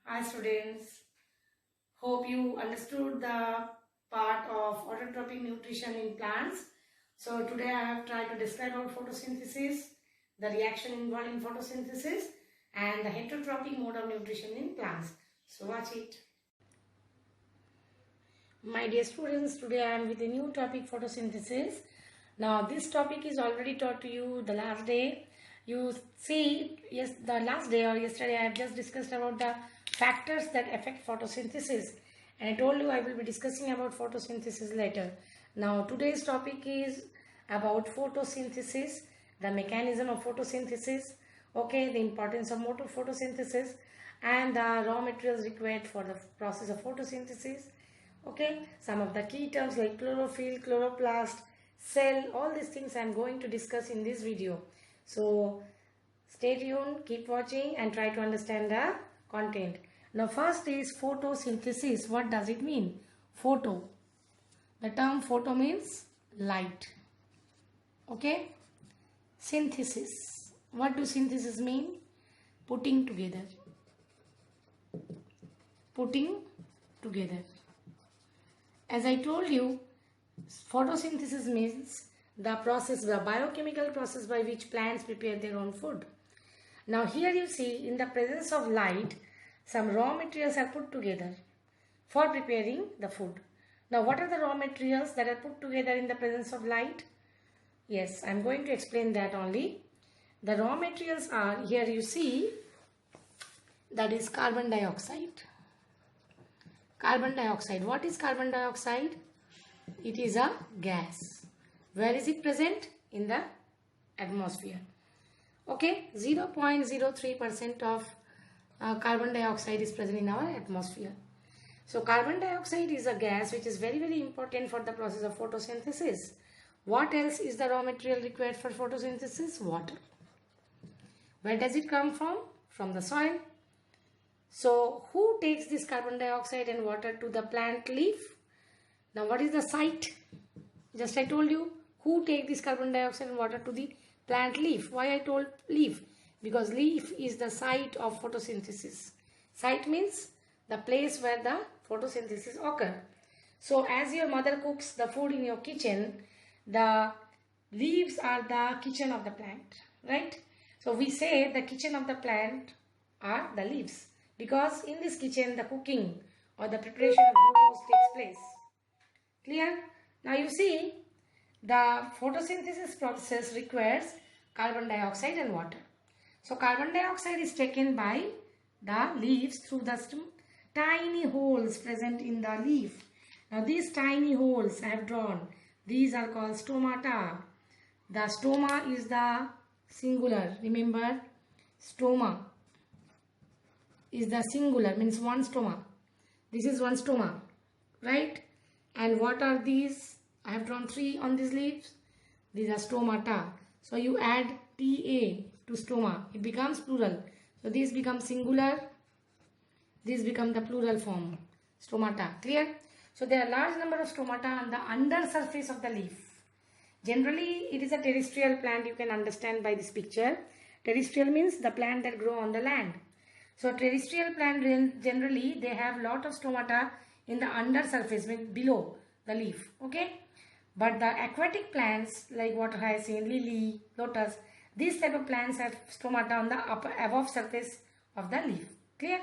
Hi students, hope you understood the part of autotrophic nutrition in plants. So today I have tried to describe about photosynthesis, the reaction involved in photosynthesis and the heterotrophic mode of nutrition in plants. So watch it. My dear students, today I am with a new topic, photosynthesis. Now this topic is already taught to you the last day. You see, yes, the last day or yesterday I have just discussed about the factors that affect photosynthesis. And I told you I will be discussing about photosynthesis later. Now today's topic is about photosynthesis, the mechanism of photosynthesis, okay, the importance of photosynthesis and the raw materials required for the process of photosynthesis. Okay, some of the key terms like chlorophyll, chloroplast, cell, all these things I am going to discuss in this video. So stay tuned, keep watching and try to understand the content. Now first is photosynthesis. What does it mean? Photo. The term photo means light. Okay. Synthesis. What do synthesis mean? Putting together. Putting together. As I told you, photosynthesis means the process, the biochemical process by which plants prepare their own food. Now here you see, in the presence of light, some raw materials are put together for preparing the food. Now what are the raw materials that are put together in the presence of light? Yes, I am going to explain that only. The raw materials are, here you see, that is carbon dioxide. Carbon dioxide. What is carbon dioxide? It is a gas. Where is it present? In the atmosphere. Okay, 0.03% of carbon dioxide is present in our atmosphere. So carbon dioxide is a gas which is very important for the process of photosynthesis. What else is the raw material required for photosynthesis? Water. Where does it come from? From the soil. So who takes this carbon dioxide and water to the plant leaf? Now what is the site? Just I told you, who take this carbon dioxide and water to the plant leaf? Why I told leaf? Because leaf is the site of photosynthesis. Site means the place where the photosynthesis occurs. So as your mother cooks the food in your kitchen, the leaves are the kitchen of the plant, right? So we say the kitchen of the plant are the leaves, because in this kitchen the cooking or the preparation of glucose takes place. Clear? Now you see, the photosynthesis process requires carbon dioxide and water. So carbon dioxide is taken by the leaves through the tiny holes present in the leaf. Now these tiny holes I have drawn, these are called stomata. The stoma is the singular. Remember, stoma is the singular, means one stoma. This is one stoma, right? And what are these? I have drawn 3 on these leaves. These are stomata. So you add Ta to stoma. It becomes plural. So these become singular. These become the plural form. Stomata. Clear? So there are large number of stomata on the under surface of the leaf. Generally, it is a terrestrial plant. You can understand by this picture. Terrestrial means the plant that grow on the land. So terrestrial plant generally they have lot of stomata in the under surface, means below the leaf. Okay. But the aquatic plants like water hyacinth, lily, lotus, these type of plants have stomata on the above surface of the leaf. Clear?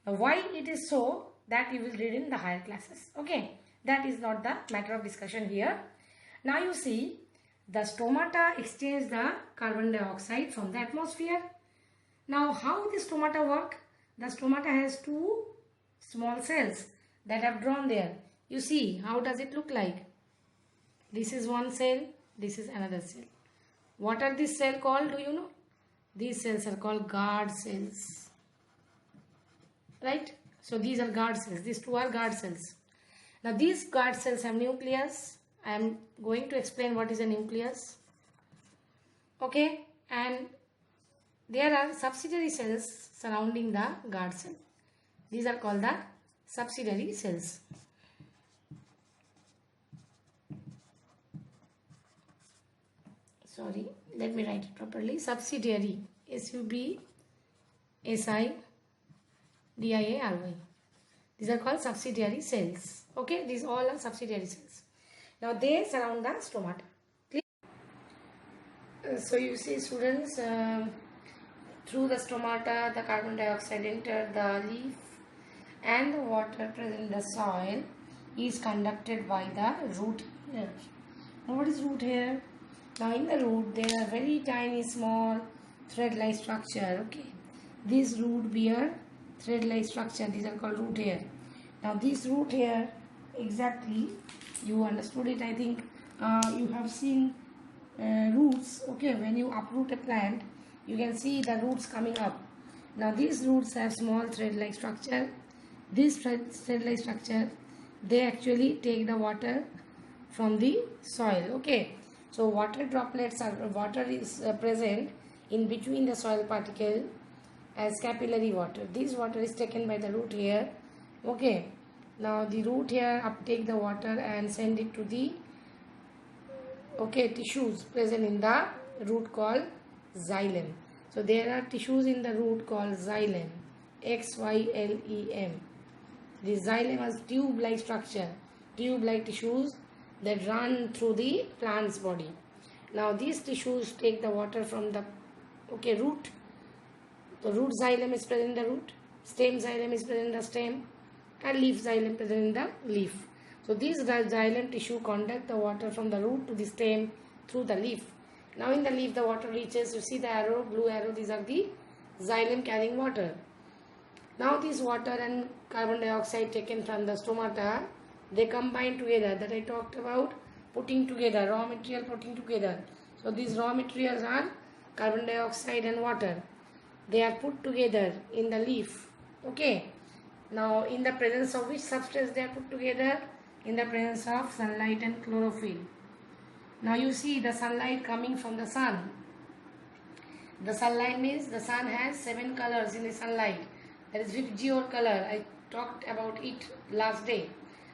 Now why it is so, that you will read in the higher classes. Okay. That is not the matter of discussion here. Now you see, the stomata exchange the carbon dioxide from the atmosphere. Now how the stomata work? The stomata has 2 small cells that I have drawn there. You see, how does it look like? This is one cell, this is another cell. What are these cells called? Do you know? These cells are called guard cells. Right? So these are guard cells. These 2 are guard cells. Now these guard cells have nucleus. I am going to explain what is a nucleus. Okay? And there are subsidiary cells surrounding the guard cell. These are called the subsidiary cells. Sorry, let me write it properly. Subsidiary, S-U-B-S-I DIARY. These are called subsidiary cells. Okay, these all are subsidiary cells. Now they surround the stomata. So you see students, through the stomata the carbon dioxide enter the leaf and the water present in the soil is conducted by the root hair. Now what is root hair? Now in the root there are very tiny small thread-like structure. Okay, these root bear thread-like structure. These are called root hair. Now this root hair, exactly, you understood it. I think you have seen roots. Okay, when you uproot a plant, you can see the roots coming up. Now these roots have small thread-like structure. This thread-like structure, they actually take the water from the soil. Okay, so water droplets are water is present in between the soil particle as capillary water. This water is taken by the root hair. Okay, now the root hair uptake the water and send it to the tissues present in the root called xylem. So there are tissues in the root called xylem, XYLEM. The xylem has tube-like structure, tube-like tissues that run through the plant's body. Now these tissues take the water from the root. The root xylem is present in the root, stem xylem is present in the stem, and leaf xylem present in the leaf. So these xylem tissue conduct the water from the root to the stem through the leaf. Now in the leaf the water reaches, you see the arrow, blue arrow, these are the xylem carrying water. Now this water and carbon dioxide taken from the stomata, they combine together, that I talked about, putting together, raw material putting together. So these raw materials are carbon dioxide and water. They are put together in the leaf. Okay. Now in the presence of which substance they are put together? In the presence of sunlight and chlorophyll. Now you see the sunlight coming from the sun. The sunlight means the sun has 7 colors in the sunlight. That is Vibgyor color. I talked about it last day.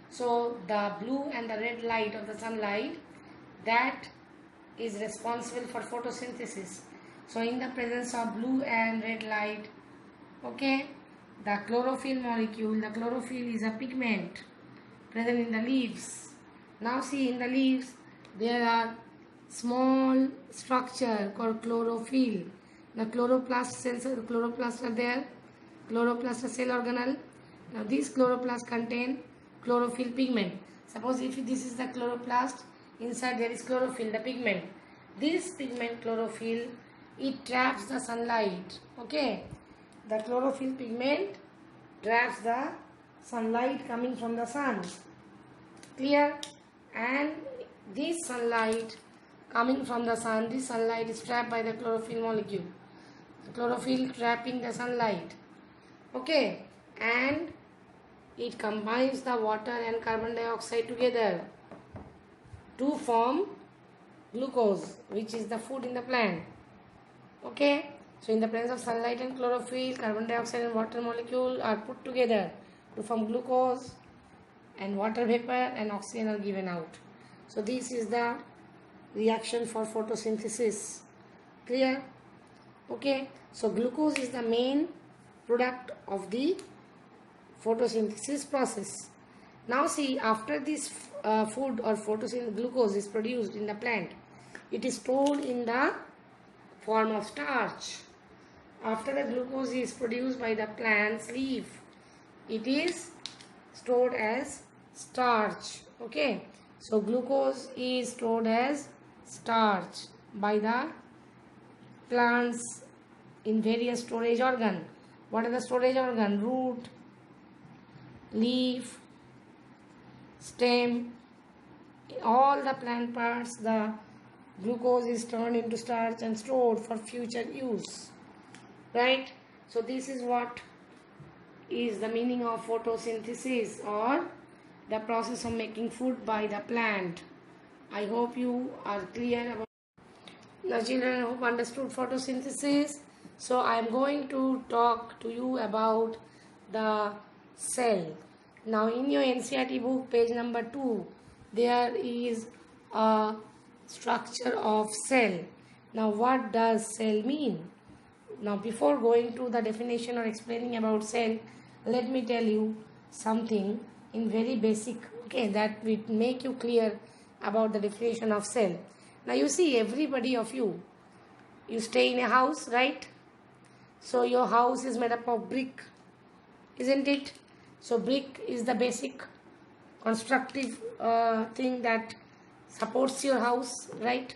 So the blue and the red light of the sunlight, that is responsible for photosynthesis. So in the presence of blue and red light, okay, the chlorophyll molecule, the chlorophyll is a pigment present in the leaves. Now see, in the leaves there are small structure called chlorophyll. The chloroplast cells, the chloroplast are there. Chloroplast are cell organelle. Now these chloroplasts contain chlorophyll pigment. Suppose if this is the chloroplast, inside there is chlorophyll, the pigment. This pigment chlorophyll, it traps the sunlight. Okay, the chlorophyll pigment traps the sunlight coming from the sun. Clear? And this sunlight coming from the sun, this sunlight is trapped by the chlorophyll molecule. The chlorophyll trapping the sunlight. Okay, and it combines the water and carbon dioxide together to form glucose, which is the food in the plant. Okay, so in the presence of sunlight and chlorophyll, carbon dioxide and water molecule are put together to form glucose, and water vapor and oxygen are given out. So this is the reaction for photosynthesis. Clear? Okay, so glucose is the main product of the photosynthesis process. Now see, after this food or photosynthesis, glucose is produced in the plant, it is stored in the form of starch. After the glucose is produced by the plant's leaf, it is stored as starch. Okay, so glucose is stored as starch by the plants in various storage organ. What are the storage organ? Root, leaf, stem, all the plant parts, the glucose is turned into starch and stored for future use. Right? So this is what is the meaning of photosynthesis, or the process of making food by the plant. I hope you are clear about. Now children, I hope understood photosynthesis. So I am going to talk to you about the cell. Now in your NCERT book, page number 2, there is a structure of cell. Now what does cell mean? Now before going to the definition or explaining about cell, let me tell you something in very basic, okay, that will make you clear about the definition of cell. Now you see, everybody of you stay in a house, right? So your house is made up of brick, isn't it? So brick is the basic constructive thing that supports your house, right?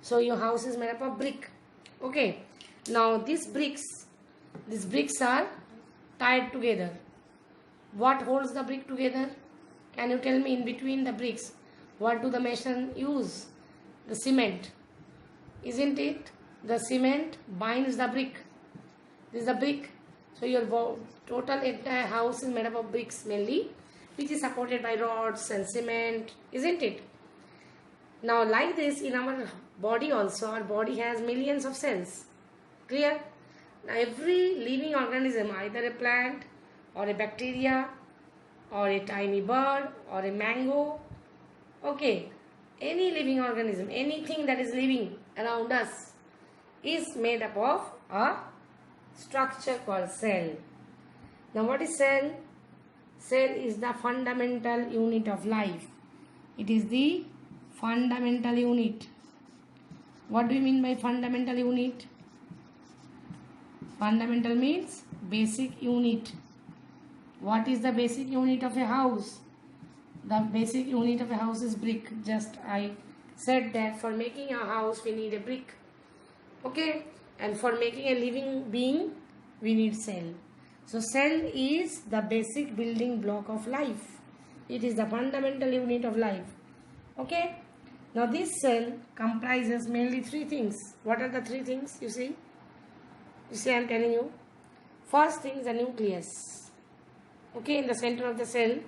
So your house is made up of brick. Okay, now these bricks are tied together. What holds the brick together? Can you tell me, in between the bricks, what do the mason use? The cement, isn't it? The cement binds the brick. This is the brick. So your total entire house is made up of bricks mainly, which is supported by rods and cement, isn't it? Now like this, in our body also, our body has millions of cells. Clear? Now every living organism, either a plant or a bacteria or a tiny bird or a mango, okay, any living organism, anything that is living around us is made up of a structure called cell. Now what is cell? Cell is the fundamental unit of life. It is the fundamental unit. What do you mean by fundamental unit? Fundamental means basic unit. What is the basic unit of a house? The basic unit of a house is brick. Just I said that for making a house we need a brick. Okay, and for making a living being we need cell. So cell is the basic building block of life. It is the fundamental unit of life. Okay, now this cell comprises mainly three things. What are the three things? You see I am telling you. First thing is the nucleus. Okay, in the center of the cell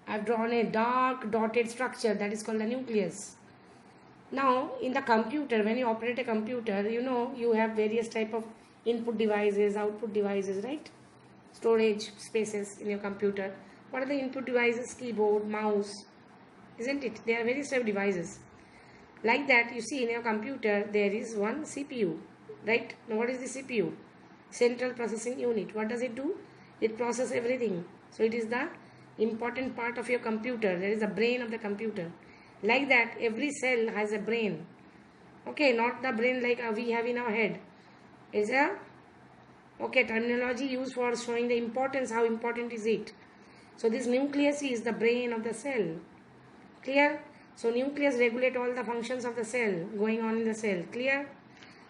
I have drawn a dark dotted structure that is called the nucleus. Now in the computer, when you operate a computer, you have various type of input devices, output devices, right? Storage spaces in your computer. What are the input devices? Keyboard, mouse, isn't it? They are various type of devices. Like that, you see in your computer there is one CPU, right? Now what is the CPU? Central Processing Unit. What does it do? It processes everything. So it is the important part of your computer. There is the brain of the computer. Like that, every cell has a brain. Okay, not the brain like we have in our head. It's a terminology used for showing the importance. How important is it? So this nucleus is the brain of the cell. Clear? So nucleus regulates all the functions of the cell going on in the cell. Clear?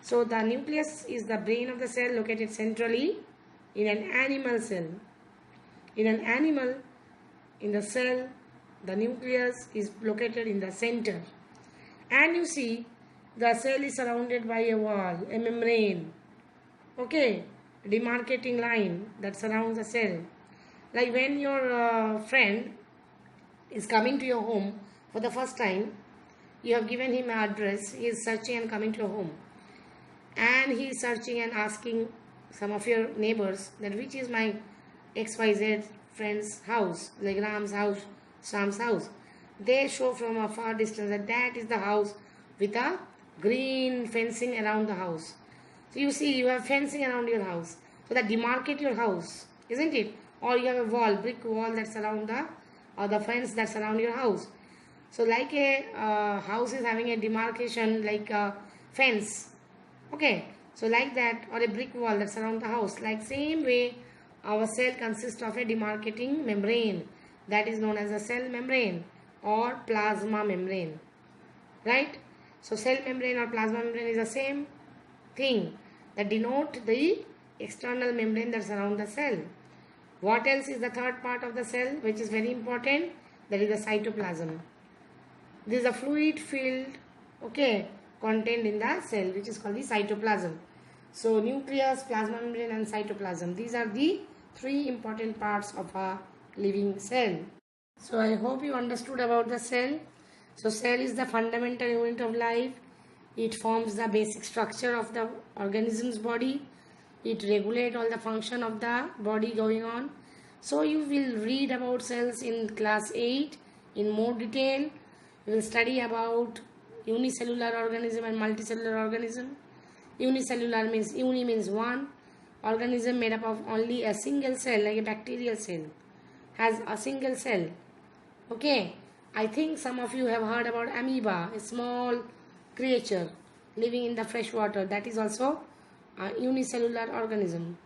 So the nucleus is the brain of the cell located centrally in an animal cell. In an animal, in the cell, the nucleus is located in the center. And you see, the cell is surrounded by a wall, a membrane. Okay, demarcating line that surrounds the cell. Like when your friend is coming to your home for the first time, you have given him an address, he is searching and coming to your home. And he is searching and asking some of your neighbors that which is my XYZ friend's house, like Ram's house, Sham's house. They show from a far distance that is the house with a green fencing around the house. So you see, you have fencing around your house. So that demarcate your house, isn't it? Or you have a wall, brick wall that surround the fence that surround your house. So like a house is having a demarcation like a fence. Okay, so like that, or a brick wall that surround the house. Like same way, our cell consists of a demarcating membrane that is known as a cell membrane or plasma membrane, right? So cell membrane or plasma membrane is the same thing that denote the external membrane that surround the cell. What else is the third part of the cell which is very important? That is the cytoplasm. This is a fluid filled, okay, contained in the cell which is called the cytoplasm. So nucleus, plasma membrane and cytoplasm. These are the three important parts of a living cell. So I hope you understood about the cell. So cell is the fundamental unit of life. It forms the basic structure of the organism's body. It regulates all the function of the body going on. So you will read about cells in class 8 in more detail. You will study about unicellular organism and multicellular organism. Unicellular means uni means one, organism made up of only a single cell, like a bacterial cell, has a single cell. Okay, I think some of you have heard about amoeba, a small creature living in the fresh water. That is also a unicellular organism.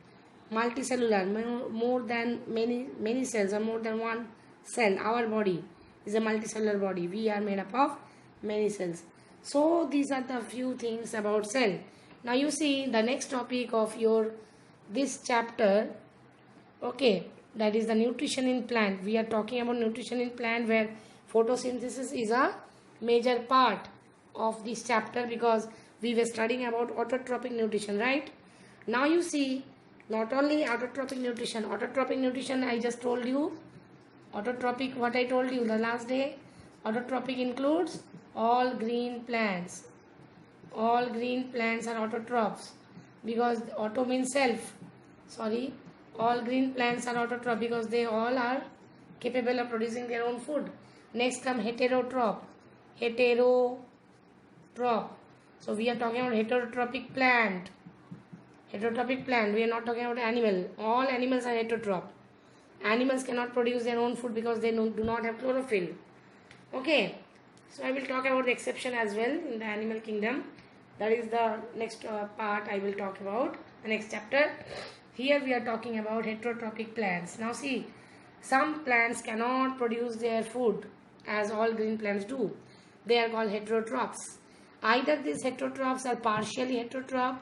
Multicellular, more than many cells, or more than one cell. Our body is a multicellular body. We are made up of many cells. So these are the few things about cell. Now you see the next topic of your this chapter. Okay, that is the nutrition in plant. We are talking about nutrition in plant, where photosynthesis is a major part of this chapter, because we were studying about autotrophic nutrition, right? Now you see, not only autotrophic nutrition I just told you. Autotrophic, what I told you the last day, autotrophic includes all green plants. All green plants are autotrophs, because auto means self. Sorry, all green plants are autotroph because they all are capable of producing their own food. Next come heterotroph. Heterotroph. So we are talking about heterotrophic plant. Heterotrophic plant. We are not talking about animal. All animals are heterotroph. Animals cannot produce their own food because they do not have chlorophyll. Okay. So I will talk about the exception as well in the animal kingdom. That is the next part I will talk about. The next chapter. Here we are talking about heterotrophic plants. Now see, some plants cannot produce their food as all green plants do. They are called heterotrophs. Either these heterotrophs are partially heterotroph.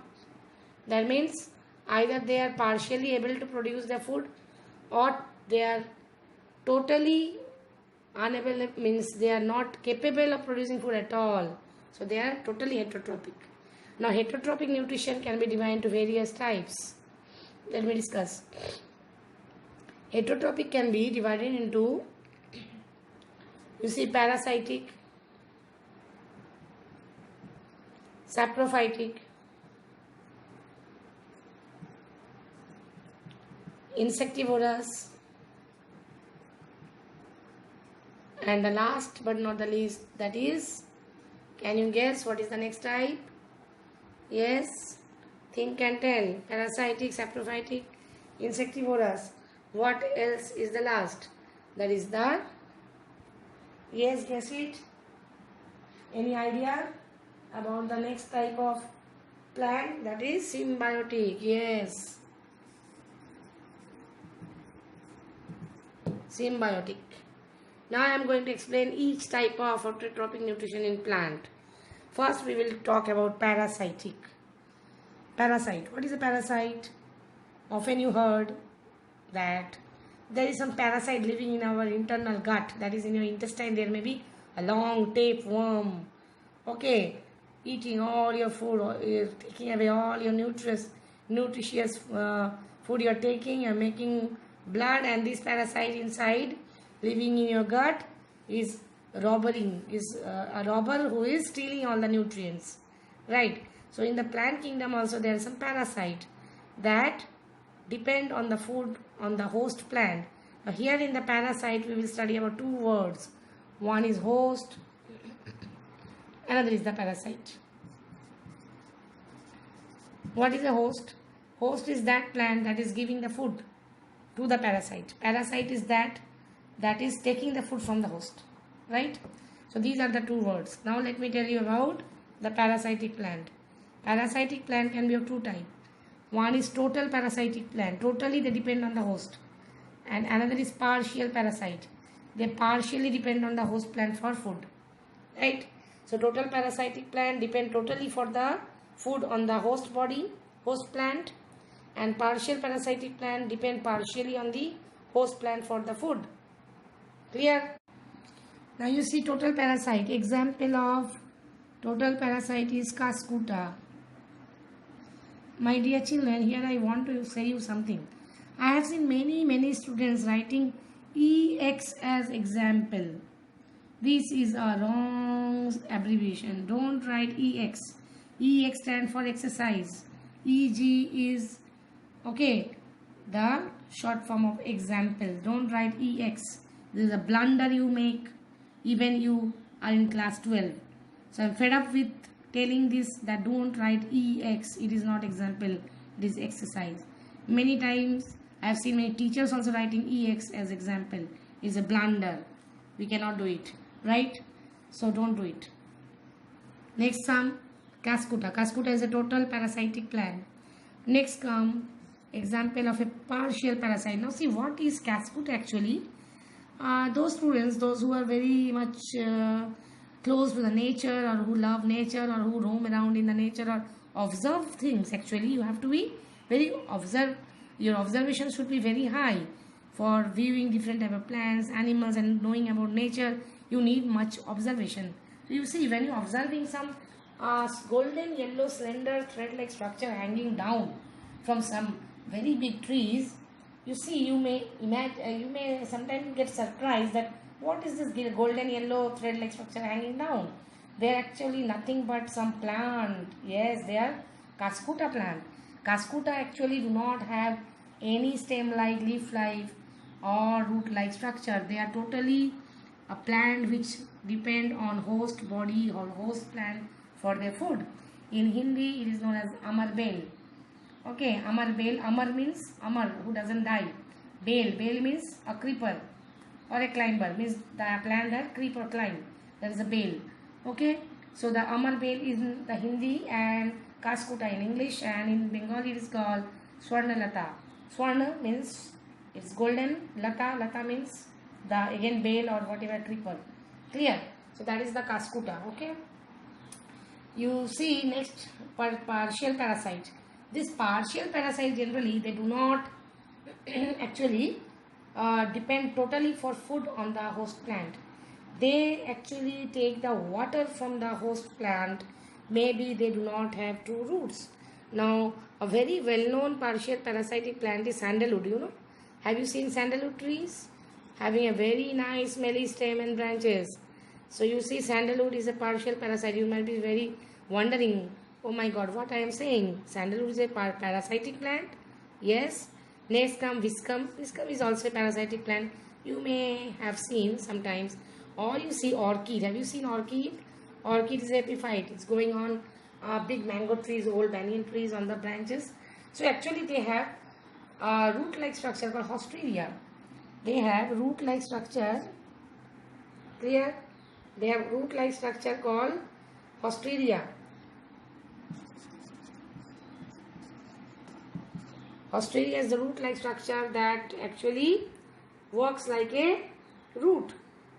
That means either they are partially able to produce their food, or they are totally unable, means they are not capable of producing food at all. So they are totally heterotrophic. Now heterotrophic nutrition can be divided into various types. Let me discuss. Heterotrophic can be divided into, you see, parasitic, saprophytic, insectivorous, and the last but not the least, that is, can you guess what is the next type? Yes, think and tell. Parasitic, saprophytic, insectivorous. What else is the last? That is the, yes, guess it. Any idea about the next type of plant? That is symbiotic. Yes, symbiotic. Now I am going to explain each type of autotrophic nutrition in plant. First we will talk about parasitic. Parasite. What is a parasite? Often you heard that there is some parasite living in our internal gut, that is in your intestine. There may be a long tapeworm, okay, eating all your food, or taking away all your nutritious food you are taking. You are making blood, and this parasite inside living in your gut is a robber who is stealing all the nutrients, right? So in the plant kingdom also there are some parasite that depend on the food on the host plant. Now here in the parasite we will study about two words. One is host, another is the parasite. What is a host? Host is that plant that is giving the food to the parasite. Parasite is that is taking the food from the host, right? So these are the two words. Now let me tell you about the parasitic plant. Parasitic plant can be of two types. One is total parasitic plant. Totally they depend on the host. And another is partial parasite. They partially depend on the host plant for food, right? So total parasitic plant depend totally for the food on the host body, host plant, and partial parasitic plant depend partially on the host plant for the food. Clear? Now you see total parasite. Example of total parasite is Cuscuta. My dear children, here I want to say you something. I have seen many students writing EX as example. This is a wrong abbreviation. Don't write EX. EX stands for exercise. EG is, okay, the short form of example. Don't write EX. This is a blunder you make even you are in class 12. So I am fed up with telling this, that don't write EX. It is not example, it is exercise. Many times I have seen many teachers also writing EX as example. Is a blunder. We cannot do it, right? So don't do it. Next come Cascuta. Cascuta is a total parasitic plant. Next come example of a partial parasite. Now see what is Cascuta actually. Those students, those who are very much close to the nature or who love nature or who roam around in the nature or observe things, actually you have to be very observe. Your observation should be very high for viewing different type of plants, animals, and knowing about nature. You need much observation. So you see, when you're observing some golden yellow slender thread-like structure hanging down from some very big trees, you see, you may imagine, you may sometimes get surprised that what is this golden yellow thread-like structure hanging down? They are actually nothing but some plant. Yes, they are Cascuta plant. Cascuta actually do not have any stem-like, leaf-like or root-like structure. They are totally a plant which depend on host body or host plant for their food. In Hindi, it is known as Amar Bel. Okay, Amar Bel. Amar means Amar, who doesn't die. Bel. Bel means a creeper or a climber. Means the plant that creep or climb. That is a bel. Okay, so the Amar Bel is in the Hindi and Cascuta in English, and in Bengali it is called Swarna Lata. Swarna means it's golden. Lata. Lata means the again bel or whatever creeper. Clear? So that is the Cascuta. Okay. You see next partial parasite. This partial parasite generally they do not actually depend totally for food on the host plant. They actually take the water from the host plant. Maybe they do not have two roots. Now a very well known partial parasitic plant is sandalwood. You know, have you seen sandalwood trees? Having a very nice smelly stem and branches. So you see sandalwood is a partial parasite. You might be very wondering, oh my god, what I am saying. Sandalwood is a parasitic plant? Yes. Next come viscum. Viscum is also a parasitic plant. You may have seen sometimes. Or you see orchid. Have you seen orchid? Orchid is epiphyte. It's going on big mango trees, old banyan trees on the branches. So actually they have root-like structure called hostreria. They have root-like structure. Clear? They have root-like structure called hostreria. Hostreria is the root-like structure that actually works like a root,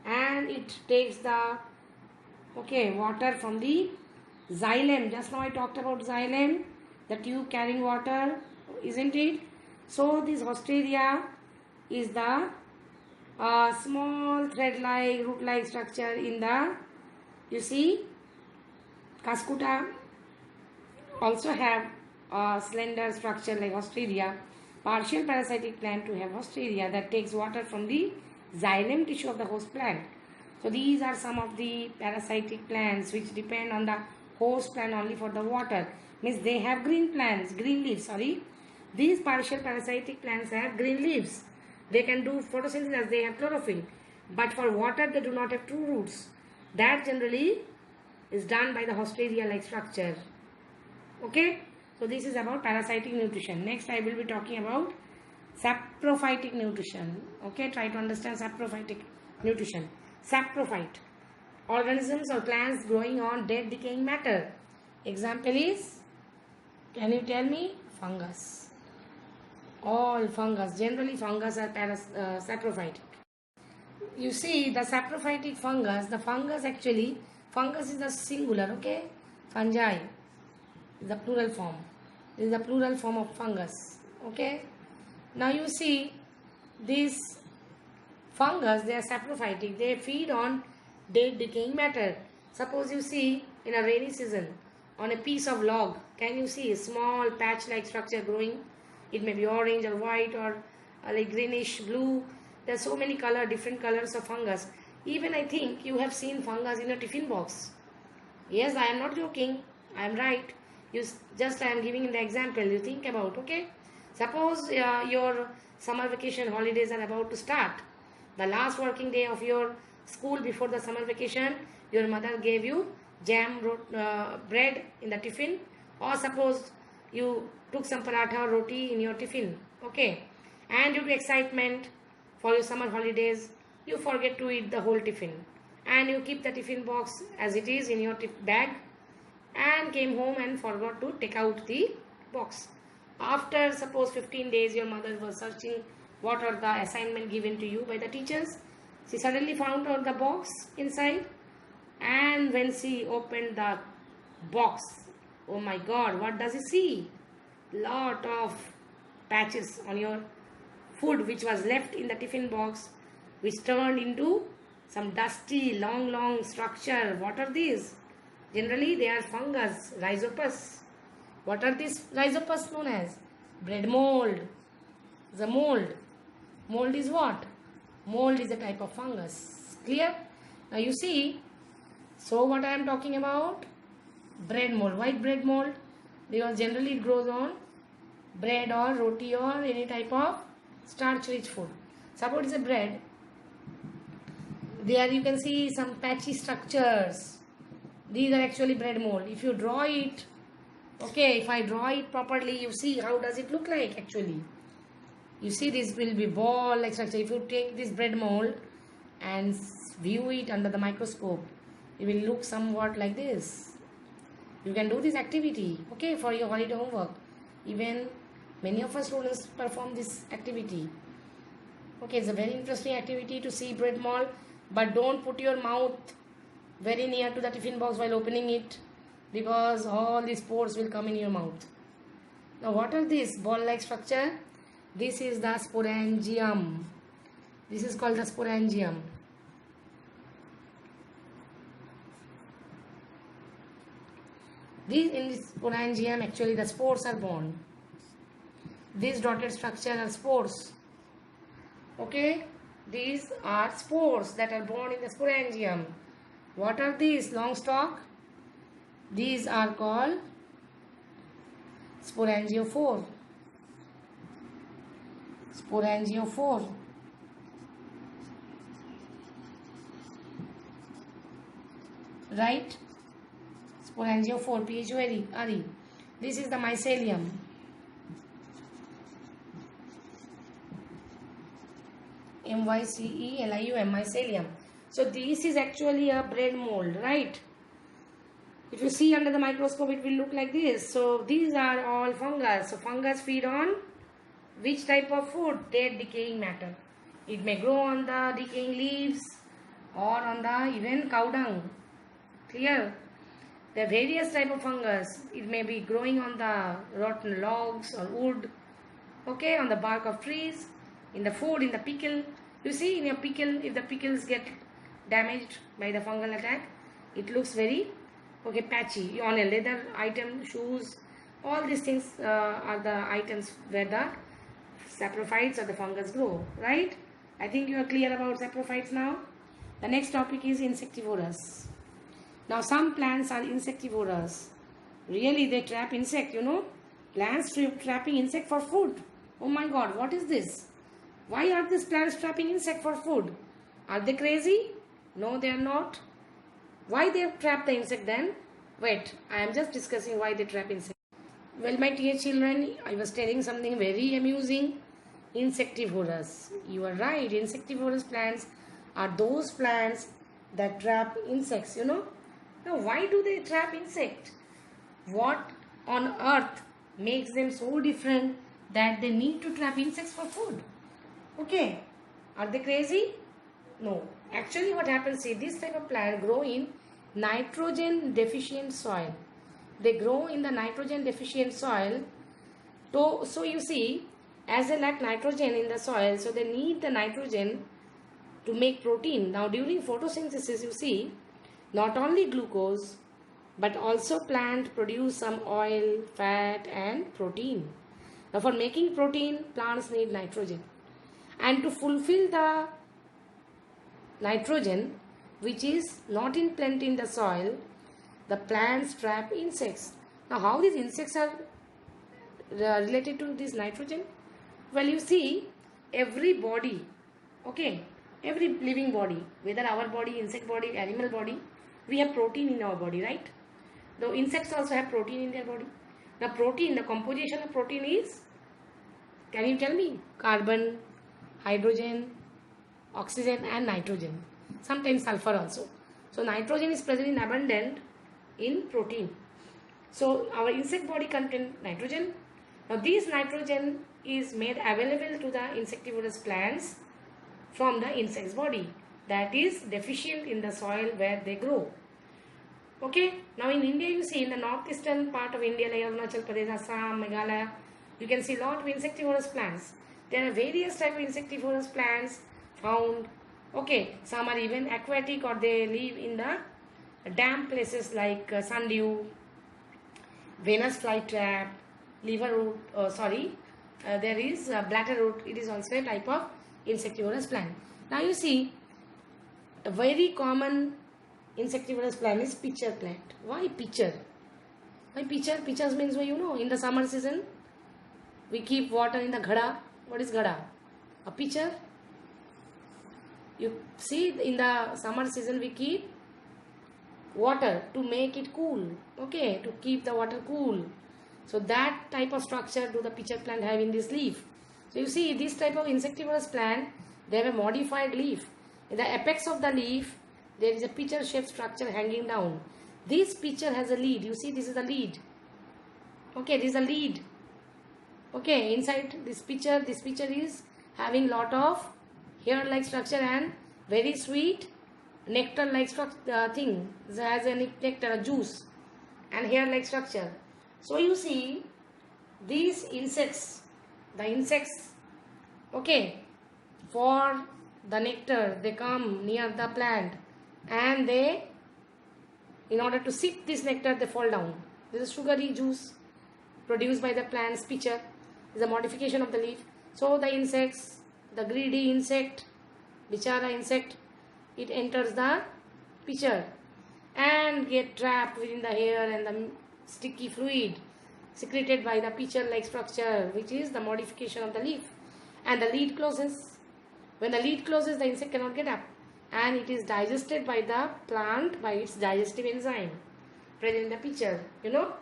and it takes the water from the xylem. Just now I talked about xylem, the tube carrying water, isn't it? So this hostreria is the small thread-like, root-like structure in the, you see, Cascuta also have a slender structure like hostreria. Partial parasitic plant to have hostreria that takes water from the xylem tissue of the host plant. So these are some of the parasitic plants which depend on the host plant only for the water. Means they have green leaves. These partial parasitic plants have green leaves. They can do photosynthesis, they have chlorophyll. But for water, they do not have two roots. That generally is done by the hostreria-like structure. Okay? So this is about parasitic nutrition. Next, I will be talking about saprophytic nutrition. Okay? Try to understand saprophytic nutrition. Saprophyte. Organisms or plants growing on dead decaying matter. Example is, can you tell me? Fungus. All fungus. Generally fungus are saprophytic. You see the saprophytic fungus, the fungus actually, fungus is the singular, okay? Fungi is the plural form. This is the plural form of fungus, okay? Now you see these fungus, they are saprophytic. They feed on dead decaying matter. Suppose you see in a rainy season on a piece of log, can you see a small patch like structure growing? It may be orange or white or like greenish blue. There are so many different colors of fungus. Even I think you have seen fungus in a tiffin box. Yes, I am not joking. I am right. I am giving the example. You think about, okay? Suppose your summer vacation holidays are about to start. The last working day of your school before the summer vacation, your mother gave you jam bread in the tiffin, or suppose you took some paratha or roti in your tiffin, okay, and due to excitement for your summer holidays, you forget to eat the whole tiffin, and you keep the tiffin box as it is in your bag, and came home and forgot to take out the box. After suppose 15 days, your mother was searching what are the assignment given to you by the teachers. She suddenly found out the box inside, and when she opened the box, oh my god, what does she see? Lot of patches on your food which was left in the tiffin box, which turned into some dusty long structure. What are these? Generally they are fungus, rhizopus. What are these rhizopus known as? Bread mold. The mold. Mold is what? Mold is a type of fungus. Clear? Now you see, so what I am talking about? Bread mold. Why bread mold? Because generally it grows on bread or roti or any type of starch rich food. Suppose it's a bread. There you can see some patchy structures. These are actually bread mold. If you draw it, okay, if I draw it properly, you see how does it look like actually. You see this will be ball like structure. If you take this bread mold and view it under the microscope, it will look somewhat like this. You can do this activity, okay, for your holiday homework. Even many of our students perform this activity. Okay, it's a very interesting activity to see bread mold, but don't put your mouth very near to the tiffin box while opening it, because all these pores will come in your mouth. Now what are these ball-like structure? This is the sporangium. This is called the sporangium. In this sporangium actually the spores are born. These dotted structure are spores. Okay, these are spores that are born in the sporangium. What are these? Long stalk. These are called sporangiophore. Sporangiophore. Right? Sporangiophore, P-H-O-R-E. This is the mycelium. M-Y-C-E-L-I-U-M, mycelium. So this is actually a bread mold, right? If you see under the microscope, it will look like this. So these are all fungus. So fungus feed on which type of food? Dead decaying matter. It may grow on the decaying leaves or on the even cow dung. Clear? There are various type of fungus. It may be growing on the rotten logs or wood. Okay, on the bark of trees, in the food, in the pickle. You see, in your pickle, if the pickles get damaged by the fungal attack, it looks very patchy. On a leather item, shoes, all these things are the items where the saprophytes or the fungus grow, right? I think you are clear about saprophytes now. The next topic is insectivorous. Now some plants are insectivorous. Really, they trap insect, you know. Plants trapping insect for food. Oh my god, what is this? Why are these plants trapping insect for food? Are they crazy? No, they are not. Why they trap the insect then? Wait, I am just discussing why they trap insect. Well, my dear children, I was telling something very amusing. Insectivorous. You are right. Insectivorous plants are those plants that trap insects, you know. Now, why do they trap insect? What on earth makes them so different that they need to trap insects for food? Okay. Are they crazy? No. Actually, what happens is this type of plant grow in nitrogen deficient soil. They grow in the nitrogen deficient soil. So you see, as they lack nitrogen in the soil, so they need the nitrogen to make protein. Now during photosynthesis, you see, not only glucose, but also plant produce some oil, fat and protein. Now for making protein, plants need nitrogen. And to fulfill the nitrogen, which is not in plenty in the soil, the plants trap insects. Now how these insects are related to this nitrogen? Well, you see, every body, okay, every living body, whether our body, insect body, animal body, we have protein in our body, right? Though insects also have protein in their body. The protein, the composition of protein is, can you tell me? Carbon, hydrogen, oxygen and nitrogen. Sometimes sulfur also. So nitrogen is present in abundant in protein. So our insect body contain nitrogen. Now this nitrogen is made available to the insectivorous plants from the insect's body, that is deficient in the soil where they grow. Okay, now in India, you see in the northeastern part of India like Arunachal Pradesh, Assam, Meghalaya, you can see a lot of insectivorous plants. There are various types of insectivorous plants found. Okay, some are even aquatic or they live in the damp places like sundew, Venus flytrap, liver root, there is bladder root. It is also a type of insectivorous plant. Now you see, a very common insectivorous plant is pitcher plant. Why pitcher? Why pitcher? Pitchers means, well, you know, in the summer season, we keep water in the ghada. What is ghada? A pitcher. You see, in the summer season, we keep water to make it cool. Okay, to keep the water cool. So that type of structure do the pitcher plant have in this leaf. So you see, this type of insectivorous plant, they have a modified leaf. In the apex of the leaf, there is a pitcher shaped structure hanging down. This pitcher has a lead. You see, this is the lead. Okay, this is a lead. Okay, inside this pitcher is having lot of hair-like structure and very sweet nectar-like thing. It has a nectar, a juice, and hair-like structure. So you see, these insects, okay, for the nectar, they come near the plant and they, in order to sip this nectar, they fall down. This is sugary juice produced by the plant's pitcher. This is a modification of the leaf. So the insects, the greedy insect, bichara insect, it enters the pitcher and get trapped within the hair and the sticky fluid secreted by the pitcher-like structure, which is the modification of the leaf. And the lid closes. When the lid closes, the insect cannot get up, and it is digested by the plant by its digestive enzyme present in the pitcher. You know.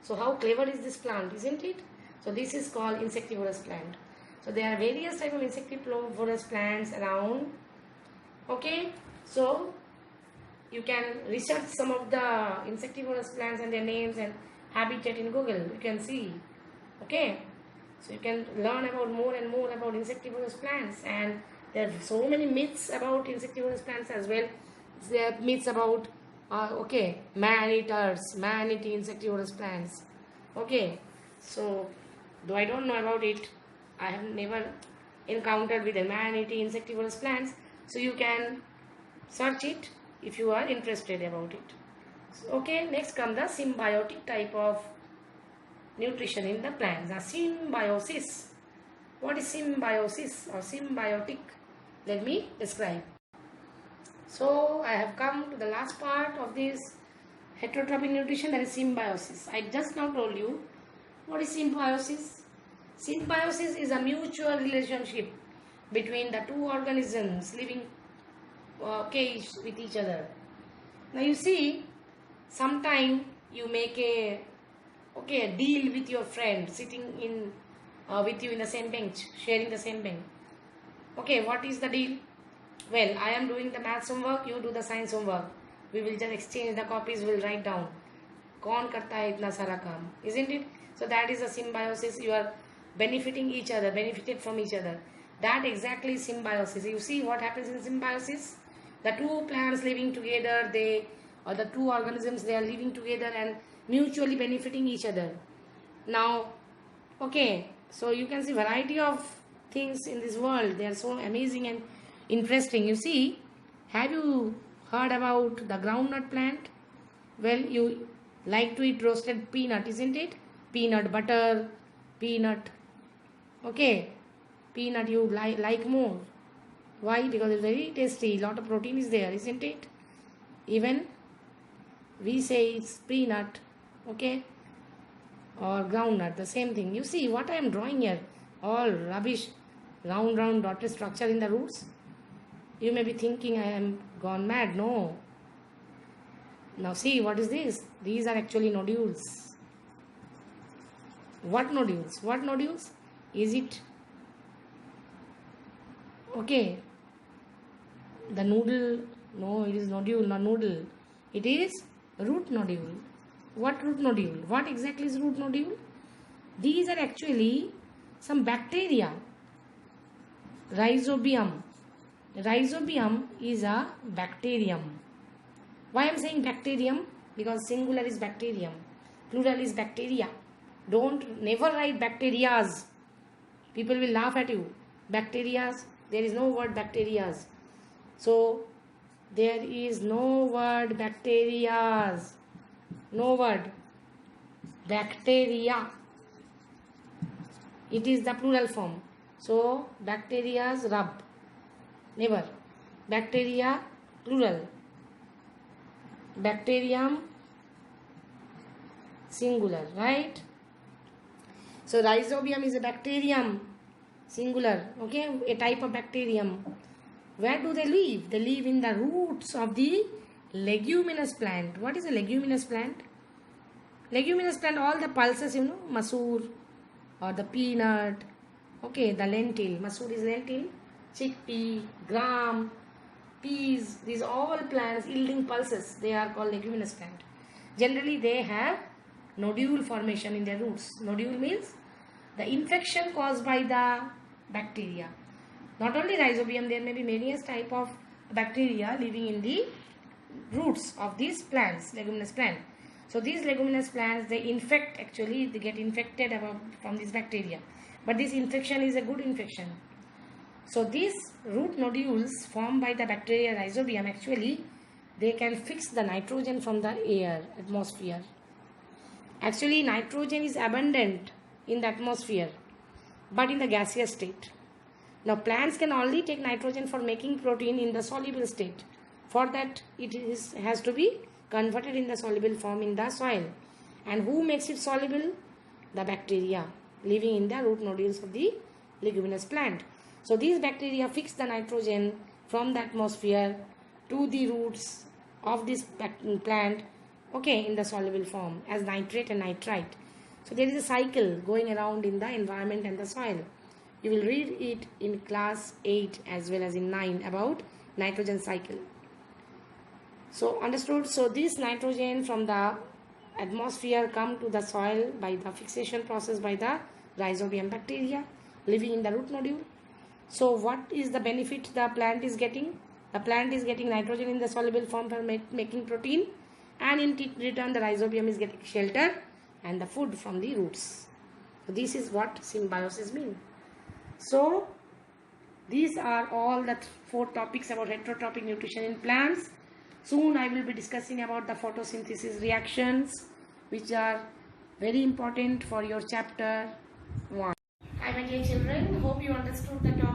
So how clever is this plant, isn't it? So this is called insectivorous plant. So there are various types of insectivorous plants around. Okay. So you can research some of the insectivorous plants and their names and habitat in Google. You can see. Okay. So you can learn about more and more about insectivorous plants, and there are so many myths about insectivorous plants as well. There are myths about man-eaters, man-eating insectivorous plants. Okay, so though I don't know about it, I have never encountered with a man-eating insectivorous plants. So you can search it if you are interested about it. So, okay, next comes the symbiotic type of nutrition in the plants. Now, symbiosis. What is symbiosis or symbiotic? Let me describe. So I have come to the last part of this heterotrophic nutrition, that is symbiosis. I just now told you what is symbiosis. Symbiosis is a mutual relationship between the two organisms living caged with each other. Now you see, sometime you make a deal with your friend sitting in with you in the same bench, sharing the same bench. Okay, what is the deal? Well, I am doing the maths homework, you do the science homework. We will just exchange the copies, we'll write down. कौन करता है इतना सारा काम, isn't it? So that is a symbiosis. You are benefiting each other, benefited from each other. That exactly is symbiosis. You see what happens in symbiosis? The two plants living together, the two organisms, they are living together and mutually benefiting each other. Now, okay, so you can see variety of things in this world. They are so amazing and interesting. You see, have you heard about the groundnut plant? Well, you like to eat roasted peanut, isn't it? Peanut butter, peanut. Okay, peanut you like more. Why? Because it's very tasty. Lot of protein is there, isn't it? Even we say it's peanut, okay, or groundnut, the same thing. You see what I am drawing here? All rubbish, round dotted structure in the roots. You may be thinking I am gone mad. No. Now see, what is this? These are actually nodules. What nodules? What nodules? Is it okay? The noodle? No, it is nodule, not noodle. It is root nodule. What root nodule? What exactly is root nodule? These are actually some bacteria. Rhizobium. Rhizobium is a bacterium. Why I am saying bacterium? Because singular is bacterium, plural is bacteria. Don't never write bacterias. People will laugh at you. Bacterias, there is no word bacterias. So there is no word bacterias. No word. Bacteria. It is the plural form. So bacterias rub. Never. Bacteria plural. Bacterium singular, right? So rhizobium is a bacterium, singular, okay, a type of bacterium. Where do they live? They live in the roots of the leguminous plant. What is a leguminous plant? Leguminous plant, all the pulses, you know, masoor or the peanut, okay, the lentil, masoor is lentil, chickpea, gram, peas, these all plants yielding pulses, they are called leguminous plant. Generally they have nodule formation in their roots. Nodule means the infection caused by the bacteria. Not only rhizobium, there may be various type of bacteria living in the roots of these plants, leguminous plant. So these leguminous plants, they infect, actually they get infected from this bacteria. But this infection is a good infection. So these root nodules formed by the bacteria rhizobium, actually they can fix the nitrogen from the air, atmosphere. Actually nitrogen is abundant in the atmosphere, but in the gaseous state. Now plants can only take nitrogen for making protein in the soluble state. For that it has to be converted in the soluble form in the soil. And who makes it soluble? The bacteria living in the root nodules of the leguminous plant. So these bacteria fix the nitrogen from the atmosphere to the roots of this plant, okay, in the soluble form as nitrate and nitrite. So there is a cycle going around in the environment and the soil. You will read it in class 8 as well as in 9 about nitrogen cycle. So understood? So this nitrogen from the atmosphere come to the soil by the fixation process by the rhizobium bacteria living in the root nodule. So what is the benefit the plant is getting? The plant is getting nitrogen in the soluble form for making protein, and in return the rhizobium is getting shelter and the food from the roots. So this is what symbiosis means. So these are all the 4 topics about heterotrophic nutrition in plants. Soon I will be discussing about the photosynthesis reactions, which are very important for your chapter 1. Hi my dear children, hope you understood the topic.